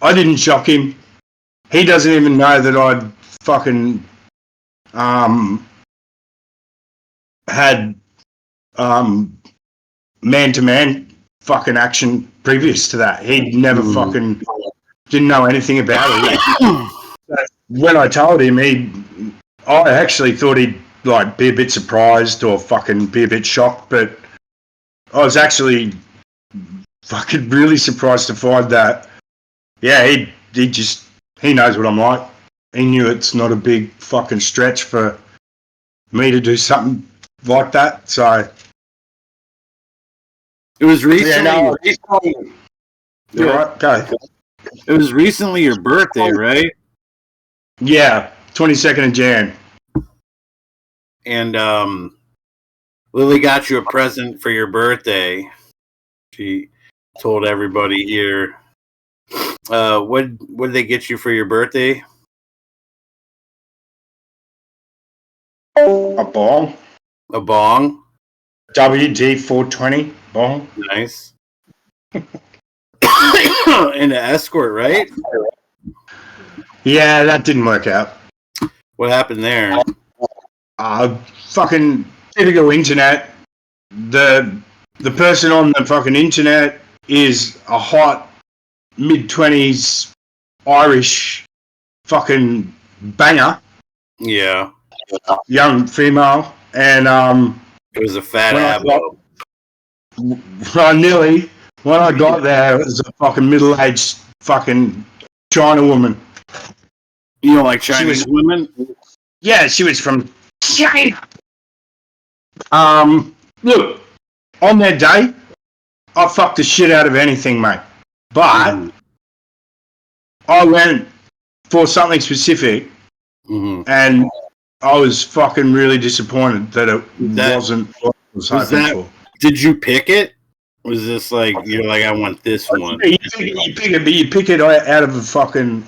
I didn't shock him. He doesn't even know that I'd fucking had man-to-man fucking action previous to that. He'd never fucking didn't know anything about it. When I told him, I actually thought he'd like be a bit surprised or fucking be a bit shocked, but I was actually fucking really surprised to find that. Yeah, he knows what I'm like. He knew it's not a big fucking stretch for me to do something like that. So it was recently. Right, go. It was recently your birthday, right? Yeah, 22nd of Jan. And Lily got you a present for your birthday. She told everybody here. What did they get you for your birthday? A bong. A bong? WD-420 bong. Nice. And an escort, right? Yeah, that didn't work out. What happened there? Fucking typical internet. The person on the fucking internet is a hot mid-20s Irish fucking banger. Yeah. Young female. And it was a fat apple. Nearly. When I got there, it was a fucking middle-aged fucking China woman. You don't like Chinese women? Yeah, she was from China. Look, on that day, I fucked the shit out of anything, mate. But I went for something specific, and I was fucking really disappointed that it wasn't what I was hoping for. Did you pick it? Was this like you're like I want this one? You pick it out of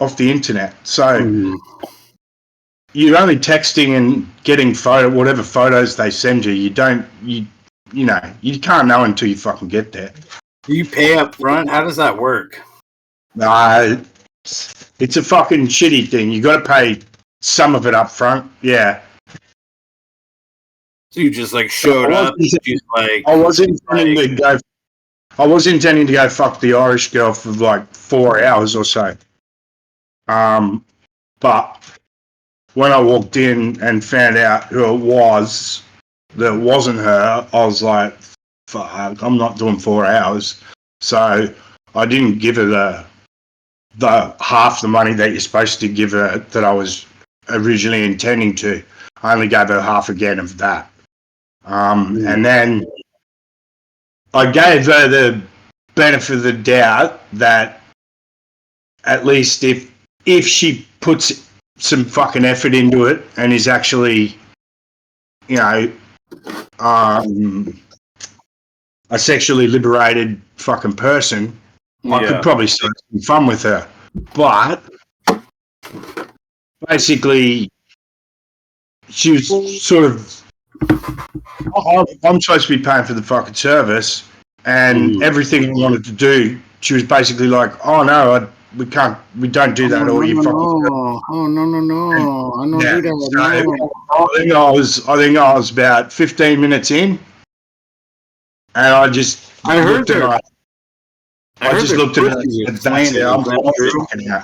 off the internet. So you're only texting and getting whatever photos they send you. You don't you can't know until you fucking get there. Do you pay up front? How does that work? It's a fucking shitty thing. You got to pay some of it up front. Yeah. So you just like showed up. I was intending to go fuck the Irish girl for like 4 hours or so. But when I walked in and found out who it was, that it wasn't her, I was like, fuck, I'm not doing 4 hours. So I didn't give her the half the money that you're supposed to give her that I was originally intending to. I only gave her half again of that. And then I gave her the benefit of the doubt that at least if she puts some fucking effort into it and is actually, a sexually liberated fucking person, I could probably start some fun with her. But basically, she was sort of, I'm supposed to be paying for the fucking service, and everything I wanted to do, she was basically like, oh no, we don't do that, or you fucking. Oh no! I don't do that. No. I think I was about 15 minutes in, and I just looked at her. I just looked at her. That's it. I'm fucking out.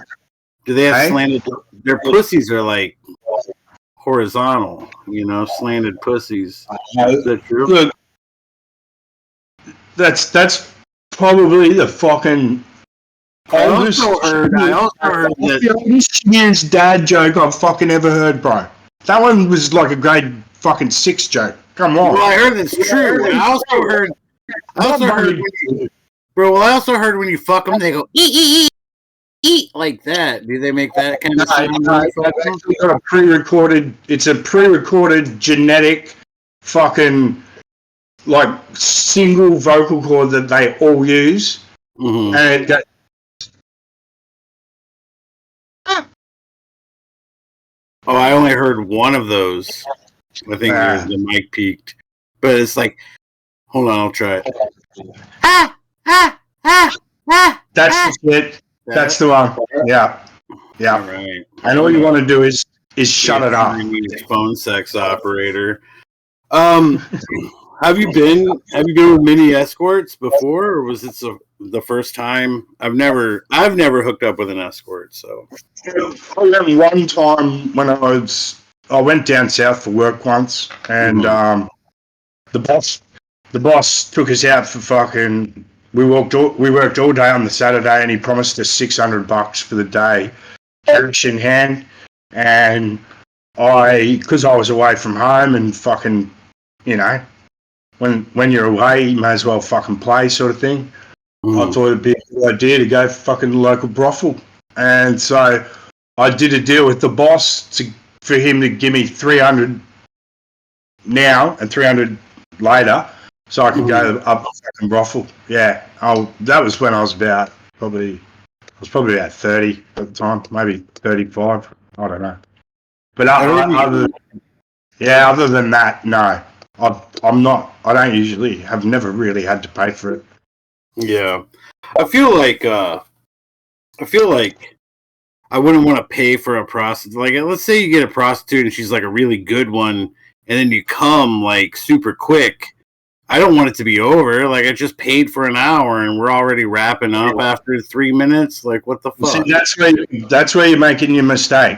Do they have slanted? Their pussies are like horizontal, slanted pussies. Is that true? Look, that's probably the fucking oldest. I also heard that the oldest dad joke I've fucking ever heard, bro. That one was like a grade fucking 6 joke. Come on. Well, I heard it's true. I also heard. Bro, I also heard when you fuck them, they go eat like that. Do they make that kind of sound? No, it's actually got a pre-recorded. It's a pre-recorded genetic fucking like single vocal cord that they all use, and it goes. Oh, I only heard one of those. I think the mic peaked, but it's like, hold on, I'll try it. That's just it. That's the one. Yeah. Yeah. All right. And all you want to do is shut it up. Chinese phone sex operator. Have you been with mini escorts before, or was it the first time? I've never hooked up with an escort. So I remember one time when I went down south for work once, and the boss took us out for fucking. We worked all day on the Saturday, and he promised us $600 for the day, cash in hand. And because I was away from home and fucking, you know, when you're away, you may as well fucking play, sort of thing. I thought it'd be a good idea to go fucking local brothel, and so I did a deal with the boss for him to give me 300 now and 300 later, so I could go up to fucking brothel. Yeah, that was when I was probably about 30 at the time, maybe 35. I don't know. But other than that, no. I'm not. I don't usually. Have never really had to pay for it. Yeah, I feel like I wouldn't want to pay for a prostitute. Like, let's say you get a prostitute and she's like a really good one, and then you come like super quick. I don't want it to be over. Like, I just paid for an hour and we're already wrapping up after 3 minutes. Like, what the fuck? See, that's where you're making your mistake.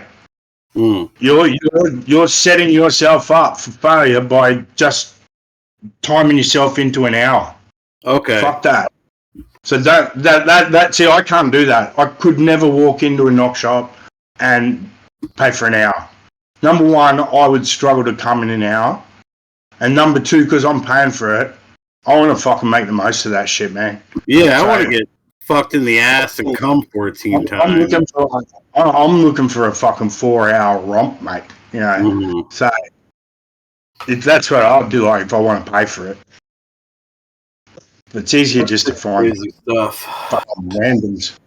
You're setting yourself up for failure by just timing yourself into an hour. Okay. Fuck that. So see, I can't do that. I could never walk into a knock shop and pay for an hour. Number one, I would struggle to come in an hour. And number two, because I'm paying for it, I want to fucking make the most of that shit, man. Yeah, I want to get fucked in the ass and come 14 times. I'm looking for a fucking 4-hour romp, mate. You know, so that's what I'll do. Like, if I want to pay for it, it's easier just to find crazy stuff. Fucking randoms.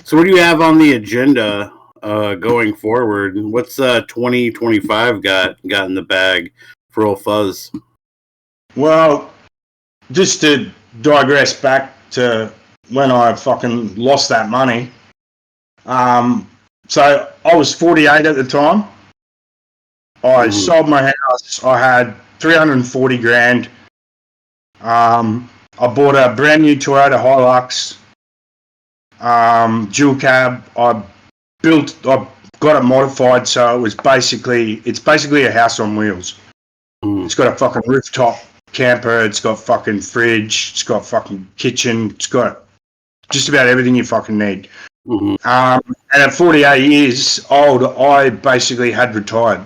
So, what do you have on the agenda going forward? What's 2025 got in the bag for old Fuzz? Well, just to digress back to when I fucking lost that money. So I was 48 at the time. I sold my house. I had 340 grand. I bought a brand new Toyota Hilux, dual cab. I got it modified, so it's basically a house on wheels. It's got a fucking rooftop camper. It's got fucking fridge. It's got fucking kitchen. It's got just about everything you fucking need. And at 48 years old, I basically had retired.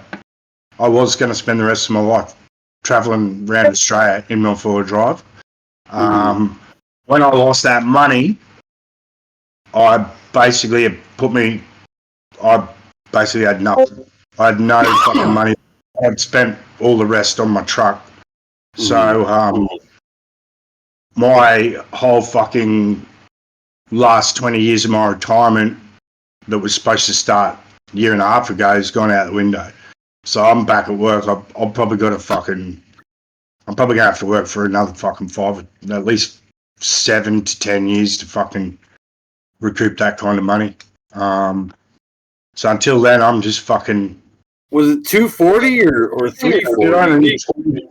I was going to spend the rest of my life travelling around Australia in my four-wheel drive. When I lost that money, I basically had nothing. I had no fucking money. I'd spent all the rest on my truck. So my whole fucking last 20 years of my retirement that was supposed to start a year and a half ago has gone out the window. So I'm back at work. I'm probably going to have to work for another fucking at least 7 to 10 years to fucking recoup that kind of money. So until then, I'm just fucking. Was it 240 or 340?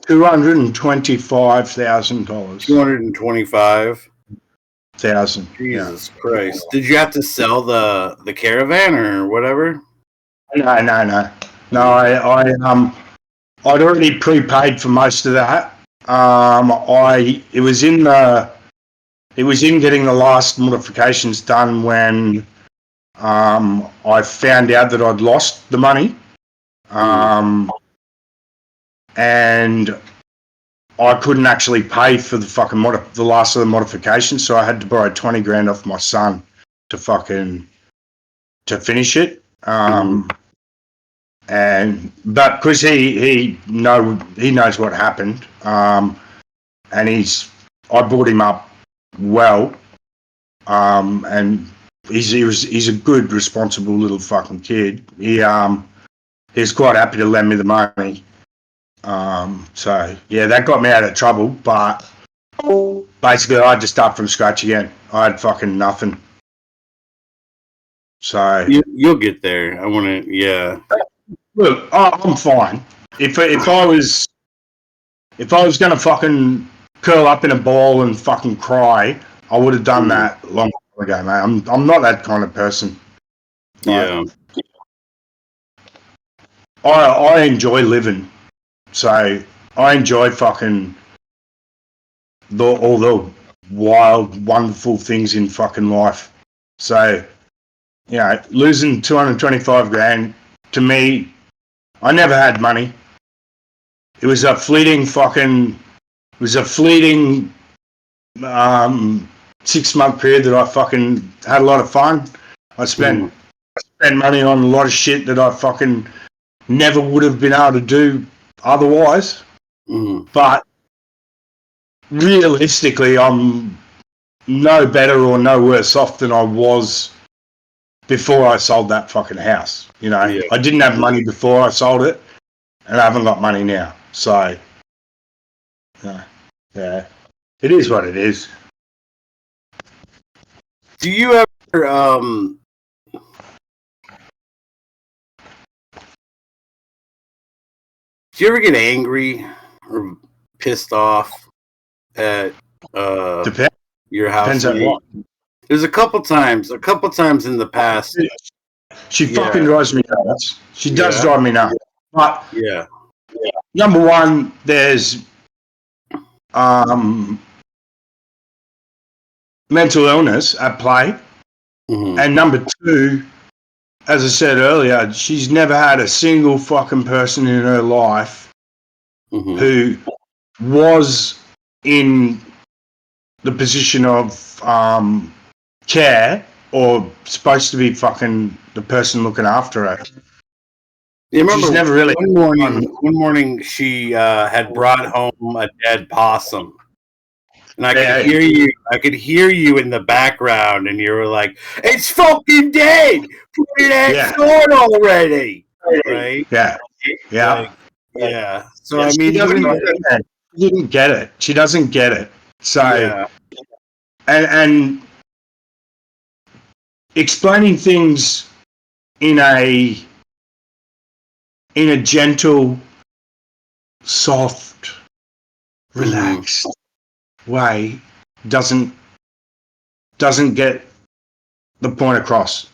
$225,000. 225,000. Jesus Christ! Did you have to sell the caravan or whatever? No. I'd already prepaid for most of that. It was in getting the last modifications done when I found out that I'd lost the money. And I couldn't actually pay for the fucking the last of the modifications, so I had to borrow 20 grand off my son to finish it. But because he knows what happened, and I brought him up well, and he's a good, responsible little fucking kid. He's quite happy to lend me the money. So yeah, that got me out of trouble, but basically I had to start from scratch again. I had fucking nothing. So You'll get there. I want to. Yeah. look, I'm fine. If I was going to fucking curl up in a ball and fucking cry, I would have done that long time ago, mate. I'm not that kind of person. Yeah. I enjoy living, so I enjoy fucking all the wild, wonderful things in fucking life. So, you know, losing 225 grand to me, I never had money. It was a fleeting 6-month period that I fucking had a lot of fun. I spent money on a lot of shit that I fucking never would have been able to do otherwise. But realistically, I'm no better or no worse off than I was before I sold that fucking house. You know, I didn't have money before I sold it, and I haven't got money now. So, yeah, it is what it is. Do you ever do you ever get angry or pissed off at your housemate? There's a couple times in the past. She fucking drives me nuts. She does drive me nuts. But number one, there's mental illness at play. And number two, as I said earlier, she's never had a single fucking person in her life who was in the position of care or supposed to be fucking the person looking after her. You remember she's never really one morning she had brought home a dead possum. And I could hear you in the background, and you were like, "It's fucking dead! Put it outside already!" Right? Yeah. So I mean, she didn't get it. She doesn't get it. So, and explaining things in a gentle, soft, relaxed way doesn't get the point across.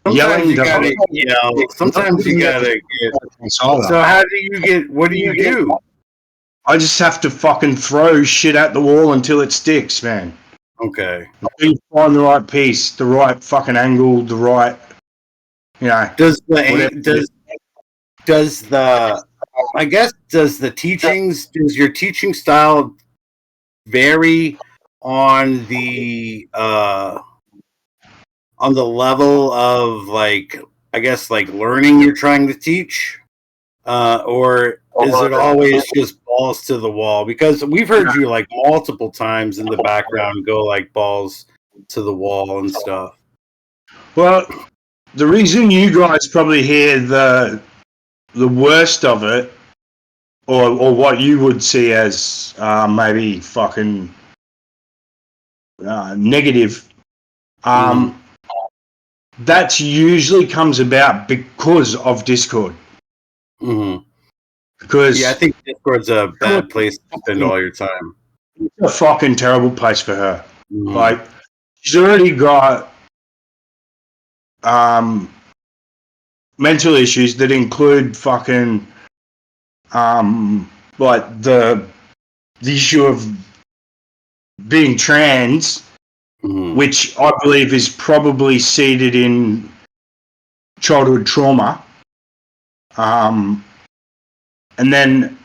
Sometimes you gotta yell. Sometimes you gotta get. So how do you get? What do you do? I just have to fucking throw shit at the wall until it sticks, man. Okay. You find the right piece, the right fucking angle, the right, you know. Does your teaching style vary on the level of learning you're trying to teach, or is it always just balls to the wall? Because we've heard you like multiple times in the background go like balls to the wall and stuff. Well, the reason you guys probably hear the worst of it, or what you would see as maybe fucking negative, that usually comes about because of Discord. Because I think Discord's a bad place to spend all your time. It's a fucking terrible place for her. Like, she's already got mental issues that include fucking like the issue of being trans, which I believe is probably seated in childhood trauma. And then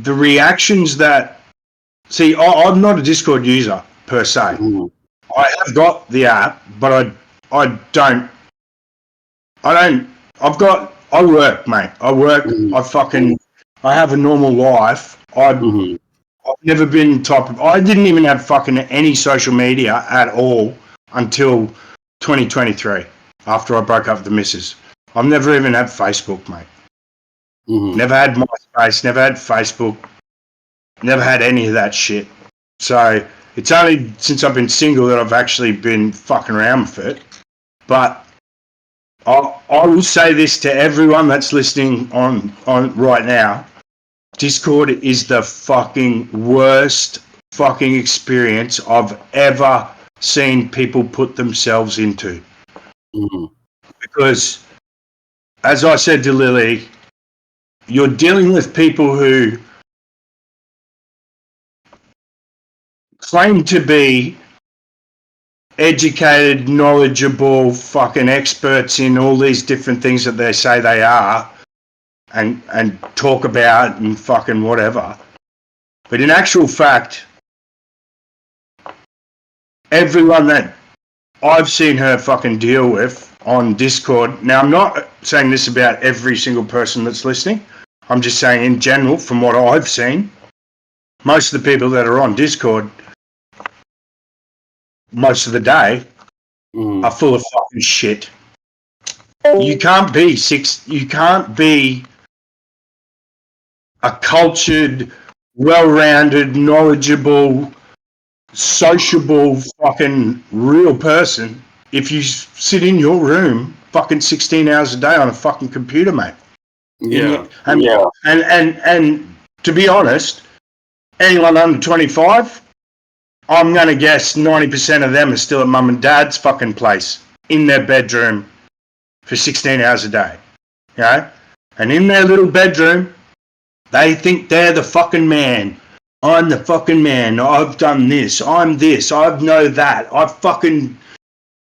the reactions that... See, I'm not a Discord user, per se. I have got the app, but I don't... I work, mate. I work. I have a normal life. I've never been I didn't even have fucking any social media at all until 2023, after I broke up with the missus. I've never even had Facebook, mate. Never had MySpace, never had Facebook, never had any of that shit. So It's only since I've been single that I've actually been fucking around with it. But I will say this to everyone that's listening on right now. Discord is the fucking worst fucking experience I've ever seen people put themselves into. Mm-hmm. Because, as I said to Lily, you're dealing with people who claim to be educated, knowledgeable, fucking experts in all these different things that they say they are and talk about and fucking whatever. But in actual fact, everyone that I've seen her fucking deal with on Discord, now I'm not saying this about every single person that's listening, I'm just saying in general from what I've seen, most of the people that are on Discord most of the day are full of fucking shit. You can't be a cultured, well-rounded, knowledgeable, sociable fucking real person if you sit in your room fucking 16 hours a day on a fucking computer, mate. Yeah. And to be honest, anyone under 25, I'm going to guess 90% of them are still at mum and dad's fucking place in their bedroom for 16 hours a day. You know? And in their little bedroom, they think they're the fucking man. I'm the fucking man. I've done this. I'm this. I know that. I fucking...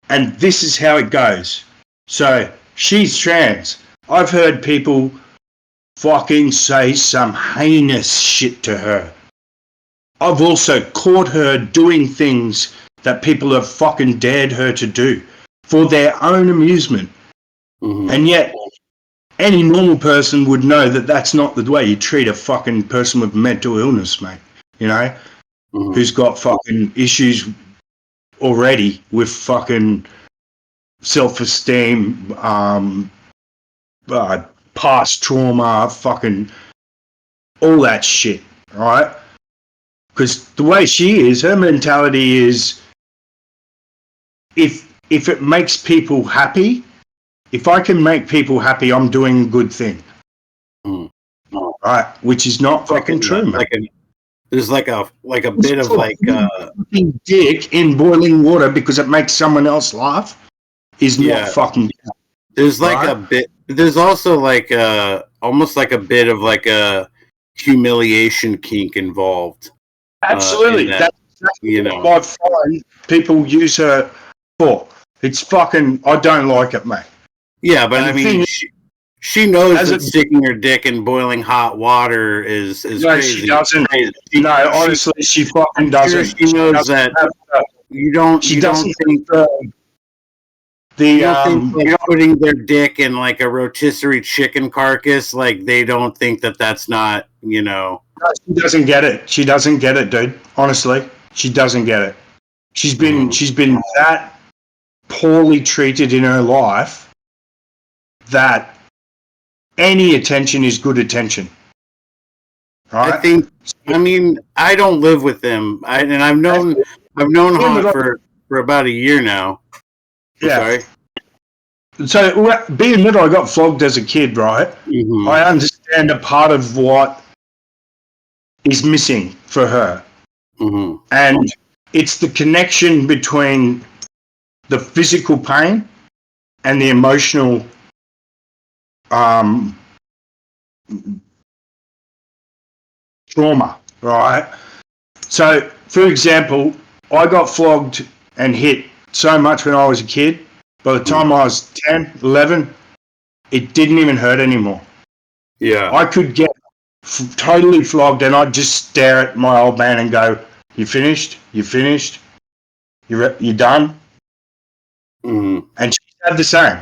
And this is how it goes. So, she's trans. I've heard people fucking say some heinous shit to her. I've also caught her doing things that people have fucking dared her to do for their own amusement. Mm-hmm. And yet, any normal person would know that that's not the way you treat a fucking person with mental illness, mate. You know? Mm-hmm. Who's got fucking issues already with fucking self-esteem, past trauma, fucking all that shit, right? Because the way she is, her mentality is, if it makes people happy, if I can make people happy, I'm doing a good thing. Right? Which is not fucking true, man. There's like a bit of like dick in boiling water because it makes someone else laugh is not fucking. There's like a bit. There's also like almost like a bit of like a humiliation kink involved. Absolutely, that's exactly what I find people use her for. It's fucking. I don't like it, mate. Yeah, but I mean, she knows that sticking her dick in boiling hot water is crazy. She doesn't. Honestly, she fucking doesn't. She knows that you don't. She doesn't think putting their dick in like a rotisserie chicken carcass, like they don't think that that's not, No, she doesn't get it. She doesn't get it, dude. Honestly, she doesn't get it. She's been that poorly treated in her life that any attention is good attention. Right? I don't live with them. I've known Haunt for about a year now. Yeah. Sorry. So being that I got flogged as a kid, right? Mm-hmm. I understand a part of what is missing for her. Mm-hmm. And it's the connection between the physical pain and the emotional trauma, right? So, for example, I got flogged and hit so much when I was a kid. By the time I was 10, 11, it didn't even hurt anymore. Yeah. I could get totally flogged and I'd just stare at my old man and go, you finished? You finished? You done? Mm-hmm. And she had the same.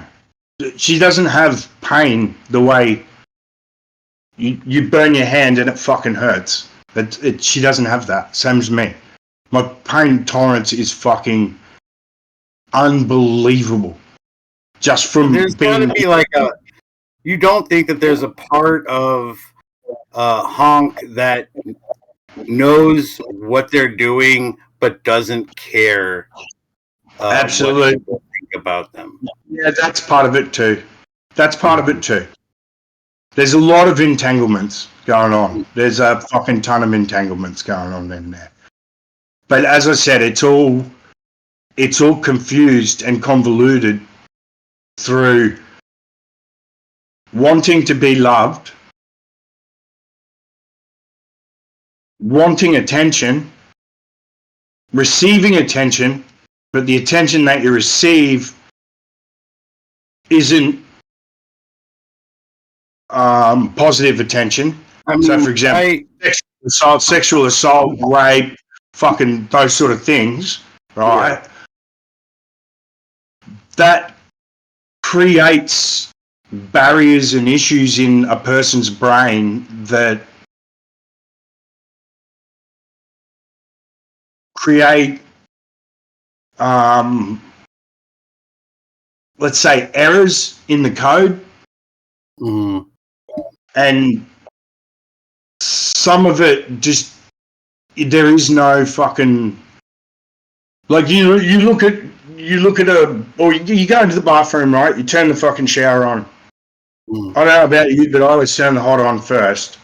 She doesn't have pain the way you burn your hand and it fucking hurts. She doesn't have that. Same as me. My pain tolerance is fucking unbelievable. Just from there's gotta be like you don't think that there's a part of Honk that knows what they're doing but doesn't care Absolutely. what people think about them. Yeah, that's part of it too. That's part of it too. There's a lot of entanglements going on. There's a fucking ton of entanglements going on in there. But as I said, it's all confused and convoluted through wanting to be loved, wanting attention, receiving attention, but the attention that you receive isn't positive attention. I mean, So, for example, sexual assault, rape, fucking those sort of things, right? Yeah. That creates barriers and issues in a person's brain that create, let's say, errors in the code. Mm-hmm. And some of it just, there is no fucking, like, you look at or you go into the bathroom, right? You turn the fucking shower on. I don't know about you, but I always turn the hot on first.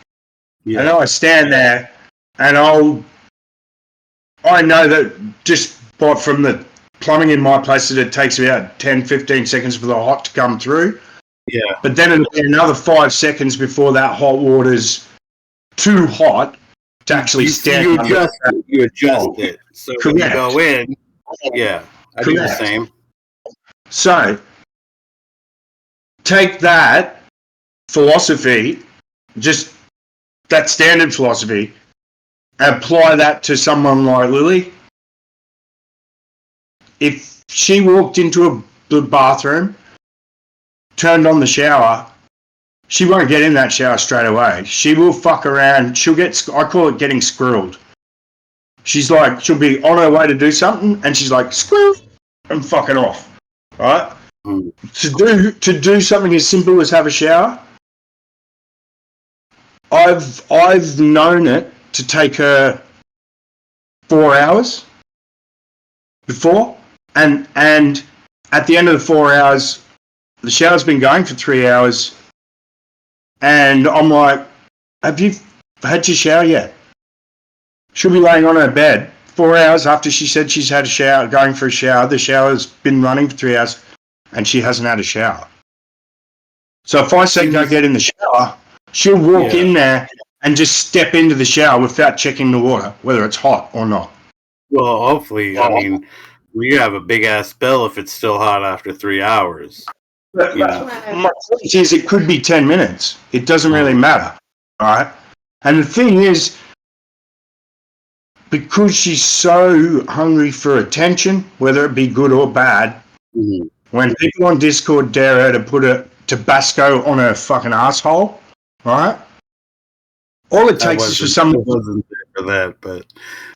Yeah. And I stand there and I know that just from the plumbing in my place that it takes about 10, 15 seconds for the hot to come through. Yeah. But then it'll be another 5 seconds before that hot water's too hot to actually stand. You adjust it. So when you go in, yeah, I do the same. So take that philosophy, just that standard philosophy, apply that to someone like Lily. If she walked into the bathroom, turned on the shower, she won't get in that shower straight away. She will fuck around. She'll get, I call it getting squirreled. She's like, she'll be on her way to do something and she's like, squirrel, and fucking off. Right? To do something as simple as have a shower, I've known it to take her 4 hours before, and at the end of the 4 hours, the shower's been going for 3 hours, and I'm like, have you had your shower yet? She'll be laying on her bed 4 hours after she said she's had a shower, going for a shower. The shower's been running for 3 hours, and she hasn't had a shower. So if I say go get in the shower, she'll walk in there and just step into the shower without checking the water, whether it's hot or not. Well, hopefully, I mean, we have a big-ass bill if it's still hot after 3 hours. But my point is, it could be 10 minutes. It doesn't really matter, all right? And the thing is, because she's so hungry for attention, whether it be good or bad, when people on Discord dare her to put a Tabasco on her fucking asshole, right? All it takes is for someone. Wasn't there for that, but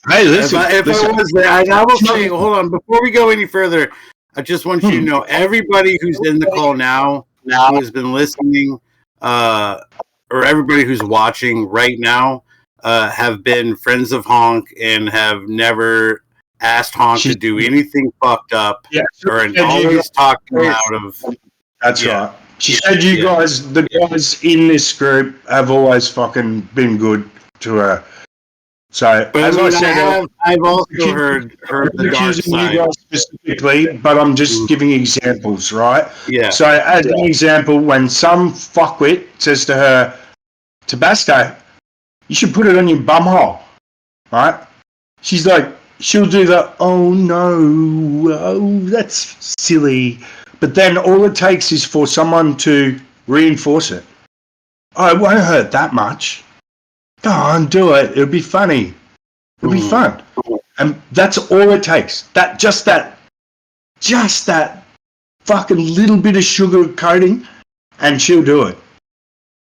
hey, listen. If I was there, I will say, hold on, before we go any further, I just want you to know, everybody who's in the call now who has been listening, or everybody who's watching right now, have been friends of Honk and have never asked Honk to do anything fucked up, or always talked him out of. That's right. She said you guys, the guys in this group, have always fucking been good to her. So, but as I said, I've also heard the dark side. You guys specifically, but I'm just giving examples, right? Yeah. So, as an example, when some fuckwit says to her, Tabasco, you should put it on your bumhole, right? She's like, she'll do the, oh no, oh, that's silly. But then all it takes is for someone to reinforce it. Oh, it won't hurt that much. Go on, do it. It'll be funny. It'll be fun. And that's all it takes. Just that fucking little bit of sugar coating, and she'll do it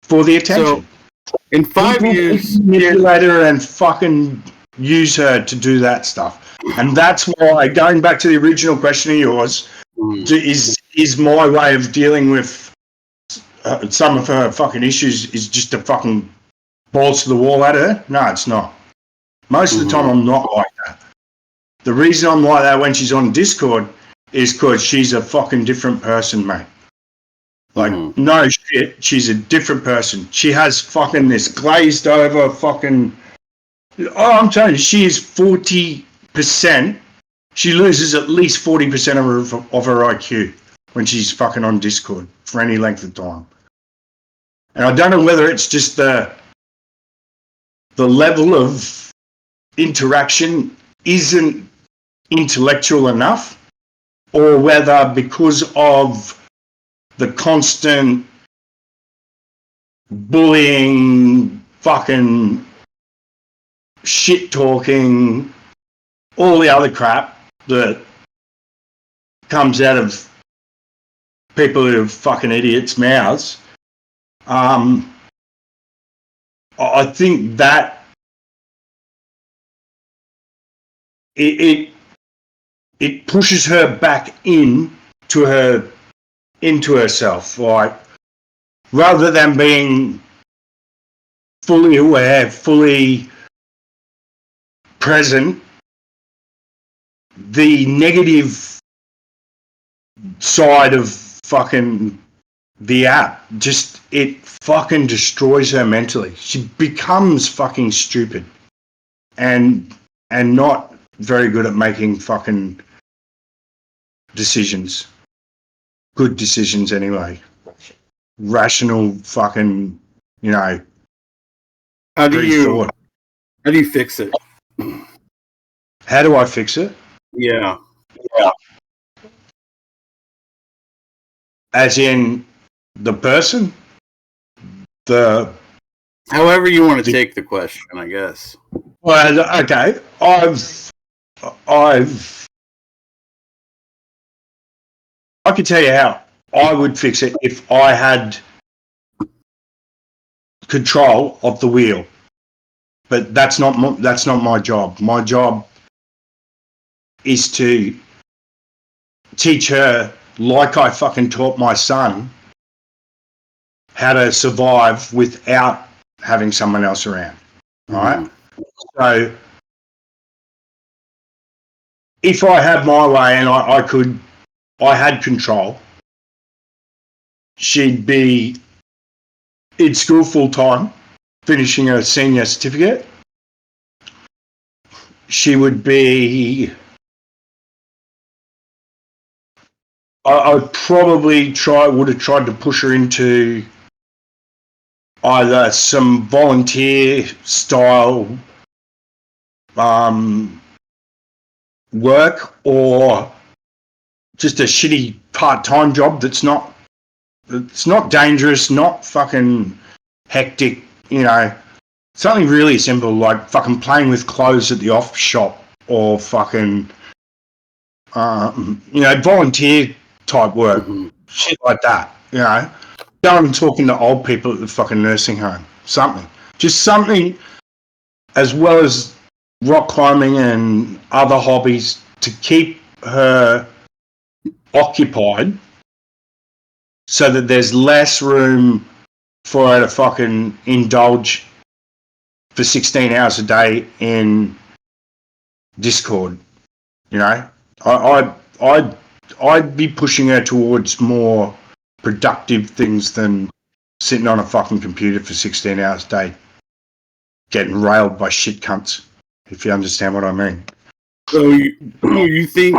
for the attention. So, in 5 years, manipulate her and fucking use her to do that stuff. And that's why, going back to the original question of yours, is my way of dealing with some of her fucking issues is just to fucking balls to the wall at her? No, it's not. Most of the time, I'm not like that. The reason I'm like that when she's on Discord is because she's a fucking different person, mate. Like, no shit, she's a different person. She has fucking this glazed over fucking... Oh, I'm telling you, she is 40%. She loses at least 40% of her IQ when she's fucking on Discord for any length of time. And I don't know whether it's just the level of interaction isn't intellectual enough, or whether because of the constant bullying, fucking shit talking, all the other crap that comes out of people who are fucking idiots' mouths, I think that it pushes her back into herself, like, rather than being fully aware, fully present. The negative side of fucking the app, just, it fucking destroys her mentally. She becomes fucking stupid and not very good at making fucking decisions. Good decisions anyway. Rational fucking, you know. How do you fix it? How do I fix it? Yeah. As in the person? However you want to take the question, I guess. Well, okay. I could tell you how I would fix it if I had control of the wheel, but that's not my job. My job is to teach her, like I fucking taught my son, how to survive without having someone else around. All right. So if I had my way and I had control, she'd be in school full time, finishing a senior certificate. She would be... I probably would have tried to push her into either some volunteer style work, or just a shitty part-time job that's not dangerous, not fucking hectic, you know, something really simple like fucking playing with clothes at the off shop, or fucking you know, volunteer type work, shit like that, you know. Going and talking to old people at the fucking nursing home, something, as well as rock climbing and other hobbies, to keep her occupied so that there's less room for her to fucking indulge for 16 hours a day in Discord. You know, I'd be pushing her towards more productive things than sitting on a fucking computer for 16 hours a day getting railed by shit cunts, if you understand what I mean. So you think